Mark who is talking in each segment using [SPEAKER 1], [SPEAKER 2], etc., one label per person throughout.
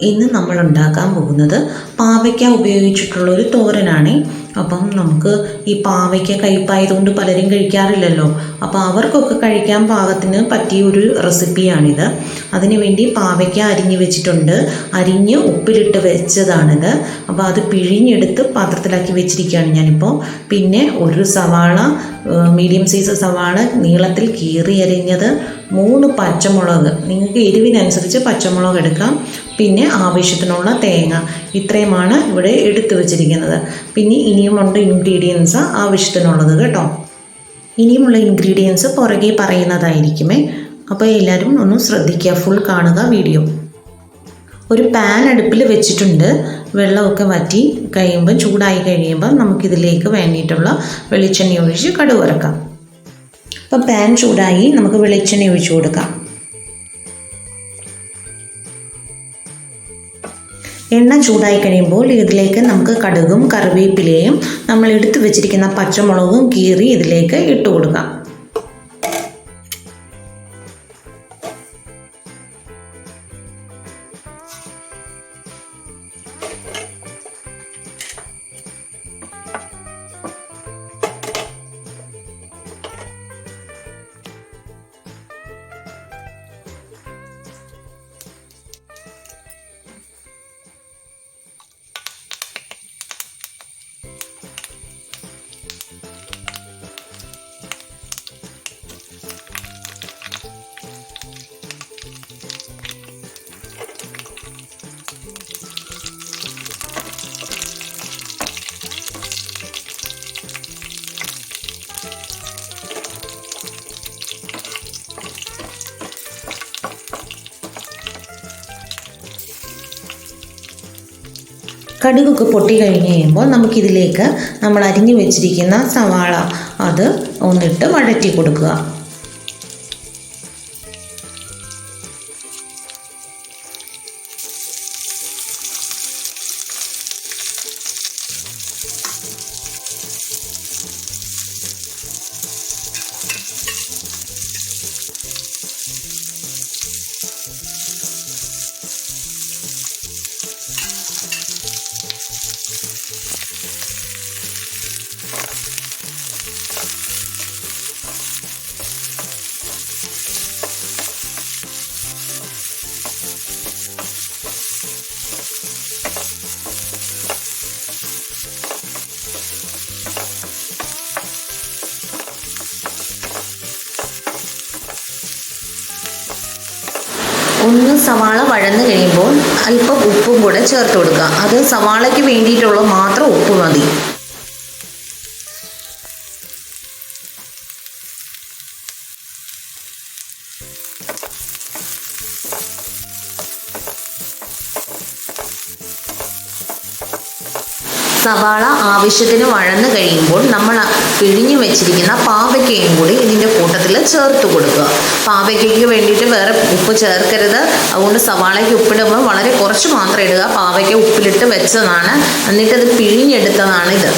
[SPEAKER 1] ഇന്ന് നമ്മൾ ഉണ്ടാക്കാൻ പോകുന്നത് പാവയ്ക്ക ഉപയോഗിച്ചിട്ടുള്ളൊരു തോരനാണ്. അപ്പം നമുക്ക് ഈ പാവയ്ക്ക കയ്പ്പായതുകൊണ്ട് പലരും കഴിക്കാറില്ലല്ലോ. അപ്പോൾ അവർക്കൊക്കെ കഴിക്കാൻ പാകത്തിന് പറ്റിയ ഒരു റെസിപ്പിയാണിത്. അതിനുവേണ്ടി പാവയ്ക്ക അരിഞ്ഞ് വെച്ചിട്ടുണ്ട്. അരിഞ്ഞ് ഉപ്പിലിട്ട് വെച്ചതാണിത്. അപ്പോൾ അത് പിഴിഞ്ഞെടുത്ത് പാത്രത്തിലാക്കി വെച്ചിരിക്കുകയാണ് ഞാനിപ്പോൾ. പിന്നെ ഒരു സവാള, മീഡിയം സൈസ് സവാള നീളത്തിൽ കീറി അരിഞ്ഞത്, 3 പച്ചമുളക്, നിങ്ങൾക്ക് എരിവിനനുസരിച്ച് പച്ചമുളക് എടുക്കാം, പിന്നെ ആവശ്യത്തിനുള്ള തേങ്ങ. ഇത്രയുമാണ് ഇവിടെ എടുത്തു വച്ചിരിക്കുന്നത്. പിന്നെ ഇനിയുമുണ്ട് ഇൻഗ്രീഡിയൻസ് ആവശ്യത്തിനുള്ളത് കേട്ടോ. ഇനിയുമുള്ള ഇൻഗ്രീഡിയൻസ് പുറകെ പറയുന്നതായിരിക്കുമേ. അപ്പോൾ എല്ലാവരും ഒന്ന് ശ്രദ്ധിക്കുക, ഫുൾ കാണുക വീഡിയോ. ഒരു പാൻ അടുപ്പിൽ വെച്ചിട്ടുണ്ട്. വെള്ളമൊക്കെ വറ്റി കഴിയുമ്പോൾ, ചൂടായി കഴിയുമ്പോൾ നമുക്കിതിലേക്ക് വേണ്ടിയിട്ടുള്ള വെളിച്ചെണ്ണ ഒഴിച്ച് കടുക് വറക്കാം. അപ്പോൾ പാൻ ചൂടായി, നമുക്ക് വെളിച്ചെണ്ണ ഒഴിച്ചു കൊടുക്കാം. എണ്ണ ചൂടായി കഴിയുമ്പോൾ ഇതിലേക്ക് നമുക്ക് കടുകും കറിവേപ്പിലയും നമ്മൾ എടുത്തു വെച്ചിരിക്കുന്ന പച്ചമുളകും കീറി ഇതിലേക്ക് ഇട്ട് കൊടുക്കാം. കടുകൊക്കെ പൊട്ടി കഴിഞ്ഞ് കഴിയുമ്പോൾ നമുക്കിതിലേക്ക് നമ്മൾ അരിഞ്ഞു വെച്ചിരിക്കുന്ന സവാള അത് ഒന്നിട്ട് വഴറ്റി കൊടുക്കുക. ഒന്ന് സവാള വഴന്ന് കഴിയുമ്പോൾ അല്പം ഉപ്പും കൂടെ ചേർത്ത് കൊടുക്കുക. അത് സവാളയ്ക്ക് വേണ്ടിയിട്ടുള്ള മാത്രം ഉപ്പ് മതി. സവാള ആവശ്യത്തിന് വഴന്ന് കഴിയുമ്പോൾ നമ്മൾ പിഴിഞ്ഞു വെച്ചിരിക്കുന്ന പാവയ്ക്കയും കൂടി ഇതിൻ്റെ കൂട്ടത്തിൽ ചേർത്ത് കൊടുക്കുക. പാവയ്ക്കയ്ക്ക് വേണ്ടിയിട്ട് വേറെ ഉപ്പ് ചേർക്കരുത്. അതുകൊണ്ട് സവാളയ്ക്ക് ഉപ്പിടുമ്പോൾ വളരെ കുറച്ച് മാത്രം ഇടുക. പാവയ്ക്ക ഉപ്പിലിട്ട് വെച്ചതാണ്, എന്നിട്ടത് പിഴിഞ്ഞെടുത്തതാണ് ഇത്.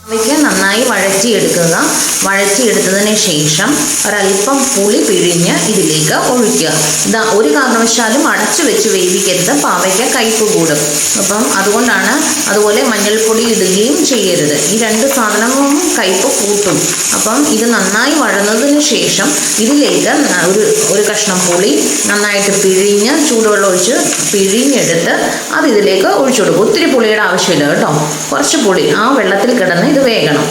[SPEAKER 1] പാവയ്ക്ക നന്നായി വഴറ്റിയെടുക്കുക. വഴറ്റിയെടുത്തതിന് ശേഷം ഒരല്പം പുളി പിഴിഞ്ഞ് ഇതിലേക്ക് ഒഴിക്കുക. ഒരു കാരണവശാലും അടച്ചു വെച്ച് വേവിക്കരുത്, പാവയ്ക്ക കയ്പ്പ് കൂടും. അപ്പം അതുകൊണ്ടാണ്. അതുപോലെ മഞ്ഞൾപ്പൊടി ഇടുകയും ചെയ്യരുത്. ഈ 2 സാധനവും കയ്പ്പ് കൂട്ടും. അപ്പം ഇത് നന്നായി വഴന്നതിന് ശേഷം ഇതിലേക്ക് ഒരു കഷ്ണം പുളി നന്നായിട്ട് പിഴിഞ്ഞ് ചൂടുവെള്ളം ഒഴിച്ച് പിഴിഞ്ഞെടുത്ത് അത് ഇതിലേക്ക് ഒഴിച്ചു കൊടുക്കും. ഒത്തിരി പുളിയുടെ ആവശ്യമില്ല കേട്ടോ, കുറച്ച് പുളി ആ വെള്ളത്തിൽ കിടന്ന് ഇത് വേകണം.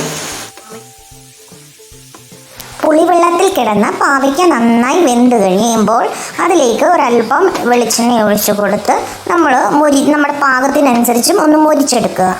[SPEAKER 2] പുളിവെള്ളത്തിൽ കിടന്ന പാവയ്ക്ക നന്നായി വെന്ത് കഴിയുമ്പോൾ അതിലേക്ക് ഒരല്പം വെളിച്ചെണ്ണ ഒഴിച്ച് കൊടുത്ത് നമ്മുടെ പാകത്തിനനുസരിച്ചും ഒന്ന് മൊരിച്ചെടുക്കുക.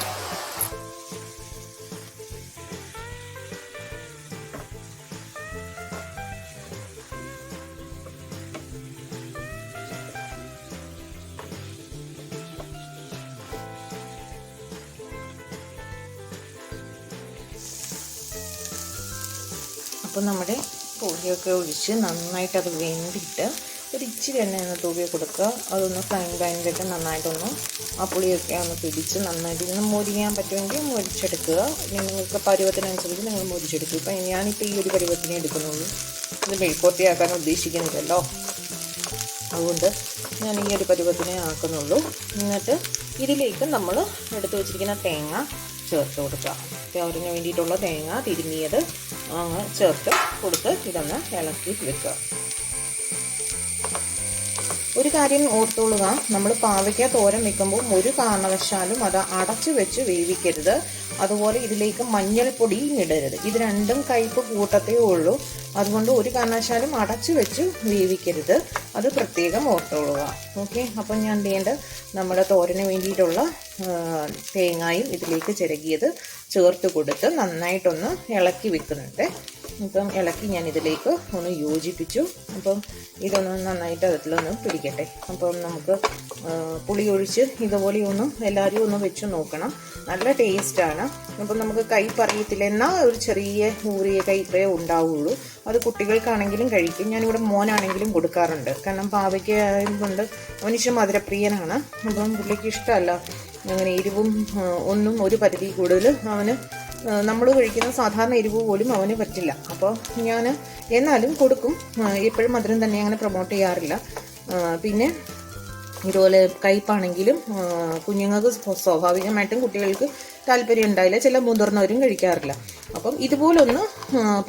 [SPEAKER 1] അപ്പോൾ നമ്മുടെ പുളിയൊക്കെ ഒഴിച്ച് നന്നായിട്ട് അത് വെന്തിട്ട് ഒരു ഇച്ചിരി എണ്ണ ഒന്ന് തൂവി കൊടുക്കുക. അതൊന്ന് ഫ്രൈങ് പാനിലിട്ട് നന്നായിട്ടൊന്ന് ആ പുളിയൊക്കെ ഒന്ന് പിടിച്ച് നന്നായിട്ട് ഇന്ന് മൊരിയാൻ പറ്റുമെങ്കിൽ മൊരിച്ചെടുക്കുക. നിങ്ങൾക്ക് പരുവത്തിനനുസരിച്ച് നിങ്ങൾ മൊരിച്ചെടുക്കുക. ഇപ്പം ഞാനിപ്പോൾ ഈ ഒരു പരുവത്തിനെ എടുക്കുന്നുള്ളൂ. ഇത് മെഴുക്കോട്ടിയാക്കാൻ ഉദ്ദേശിക്കുന്നില്ലല്ലോ, അതുകൊണ്ട് ഞാൻ ഈ ഒരു പരുവത്തിനെ ആക്കുന്നുള്ളൂ. എന്നിട്ട് ഇതിലേക്ക് നമ്മൾ എടുത്ത് വെച്ചിരിക്കുന്ന തേങ്ങ ചേർത്ത് കൊടുക്കുക. തോരന് വേണ്ടിയിട്ടുള്ള തേങ്ങ തിരുമ്മിയത് ചേർത്ത് കൊടുത്ത് ഇതൊന്ന് ഇളക്കി വെക്കുക. ഒരു കാര്യം ഓർത്തോളുക, നമ്മൾ പാവയ്ക്ക തോരൻ വെക്കുമ്പോൾ ഒരു കാരണവശാലും അത് അടച്ചു വെച്ച് വേവിക്കരുത്. അതുപോലെ ഇതിലേക്ക് മഞ്ഞൾപ്പൊടി ഇടരുത്. ഇത് രണ്ടും കയ്പ്പ് കൂട്ടത്തേ ഉള്ളൂ. അതുകൊണ്ട് ഒരു കാരണവശാലും അടച്ചു വെച്ച് വേവിക്കരുത്. അത് പ്രത്യേകം ഓർത്തോളുക. ഓക്കെ, അപ്പം ഞാൻ നമ്മുടെ തോരന് വേണ്ടിയിട്ടുള്ള തേങ്ങായും ഇതിലേക്ക് ചിരകിയത് ചേർത്ത് കൊടുത്ത് നന്നായിട്ടൊന്ന് ഇളക്കി വെക്കുന്നുണ്ട്. ഇപ്പം ഇളക്കി ഞാൻ ഇതിലേക്ക് ഒന്ന് യോജിപ്പിച്ചു. അപ്പം ഇതൊന്ന് നന്നായിട്ട് അതിലൊന്ന് പിടിക്കട്ടെ. അപ്പം നമുക്ക് പുളി ഒഴിച്ച് ഇതുപോലെ ഒന്ന് എല്ലാവരും ഒന്ന് വെച്ച് നോക്കണം. നല്ല ടേസ്റ്റാണ്. അപ്പം നമുക്ക് കയ്പ്പ് അറിയത്തില്ല, എന്നാൽ ഒരു ചെറിയ ഊറിയ കയ്പേ ഉണ്ടാവുള്ളൂ. അത് കുട്ടികൾക്കാണെങ്കിലും കഴിക്കും. ഞാനിവിടെ മോനാണെങ്കിലും കൊടുക്കാറുണ്ട്. കാരണം പാവയ്ക്ക ആയതുകൊണ്ട് അവനിഷ്ടം മധുരപ്രിയനാണ്. അപ്പം പുള്ളിക്ക് ഇഷ്ടമല്ല അങ്ങനെ എരിവും ഒന്നും ഒരു പരിധി കൂടുതൽ അവന് നമ്മൾ കഴിക്കുന്ന സാധാരണ എരിവ് പോലും അവന് പറ്റില്ല. അപ്പോൾ ഞാൻ എന്നാലും കൊടുക്കും. എപ്പോഴും മധുരം തന്നെ അങ്ങനെ പ്രൊമോട്ട് ചെയ്യാറില്ല. പിന്നെ ഇതുപോലെ കയ്പാണെങ്കിലും കുഞ്ഞുങ്ങൾക്ക് സ്വാഭാവികമായിട്ടും കുട്ടികൾക്ക് താല്പര്യം ഉണ്ടായില്ല. ചില മുതിർന്നവരും കഴിക്കാറില്ല. അപ്പം ഇതുപോലൊന്ന്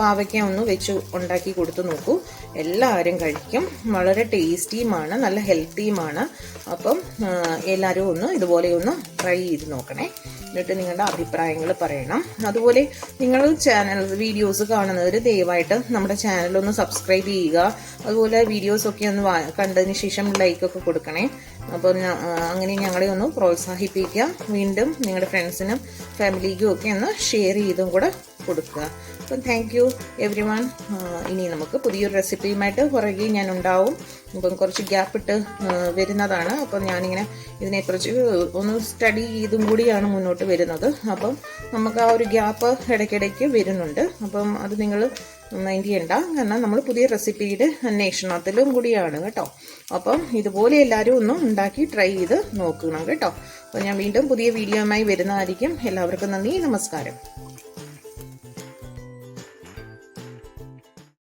[SPEAKER 1] പാവയ്ക്ക ഒന്ന് വെച്ച് ഉണ്ടാക്കി കൊടുത്തു നോക്കൂ. എല്ലാവരും കഴിക്കും. വളരെ ടേസ്റ്റിയുമാണ്, നല്ല ഹെൽത്തിയുമാണ്. അപ്പം എല്ലാവരും ഒന്ന് ഇതുപോലെ ഒന്ന് ട്രൈ ചെയ്ത് നോക്കണേ. എന്നിട്ട് നിങ്ങളുടെ അഭിപ്രായങ്ങൾ പറയണം. അതുപോലെ നിങ്ങൾ വീഡിയോസ് കാണുന്നവർ ദയവായിട്ട് നമ്മുടെ ചാനലൊന്ന് സബ്സ്ക്രൈബ് ചെയ്യുക. അതുപോലെ വീഡിയോസൊക്കെ ഒന്ന് കണ്ടതിന് ശേഷം ലൈക്കൊക്കെ കൊടുക്കണേ. അപ്പോൾ അങ്ങനെ ഞങ്ങളെ ഒന്ന് പ്രോത്സാഹിപ്പിക്കുക. വീണ്ടും നിങ്ങളുടെ ഫ്രണ്ട്സിനും ഫാമിലിക്കും ഒക്കെ ഒന്ന് ഷെയർ ചെയ്തും കൂടെ കൊടുക്കുക. അപ്പം താങ്ക് യു എവ്രി വൺ. ഇനി നമുക്ക് പുതിയൊരു റെസിപ്പിയുമായിട്ട് പുറകെ ഞാൻ ഉണ്ടാവും. ഇപ്പം കുറച്ച് ഗ്യാപ്പ് ഇട്ട് വരുന്നതാണ്. അപ്പം ഞാനിങ്ങനെ ഇതിനെക്കുറിച്ച് ഒന്ന് സ്റ്റഡി ചെയ്തും കൂടിയാണ് മുന്നോട്ട് വരുന്നത്. അപ്പം നമുക്ക് ആ ഒരു ഗ്യാപ്പ് ഇടയ്ക്കിടയ്ക്ക് വരുന്നുണ്ട്. അപ്പം അത് നിങ്ങൾ മൈൻഡ് ചെയ്യണ്ട. കാരണം നമ്മൾ പുതിയ റെസിപ്പിയുടെ അന്വേഷണത്തിലും കൂടിയാണ് കേട്ടോ. അപ്പം ഇതുപോലെ എല്ലാവരും ഒന്ന് ഉണ്ടാക്കി ട്രൈ ചെയ്ത് നോക്കണം കേട്ടോ. അപ്പം ഞാൻ വീണ്ടും പുതിയ വീഡിയോയുമായി വരുന്നതായിരിക്കും. എല്ലാവർക്കും നന്ദി, നമസ്കാരം.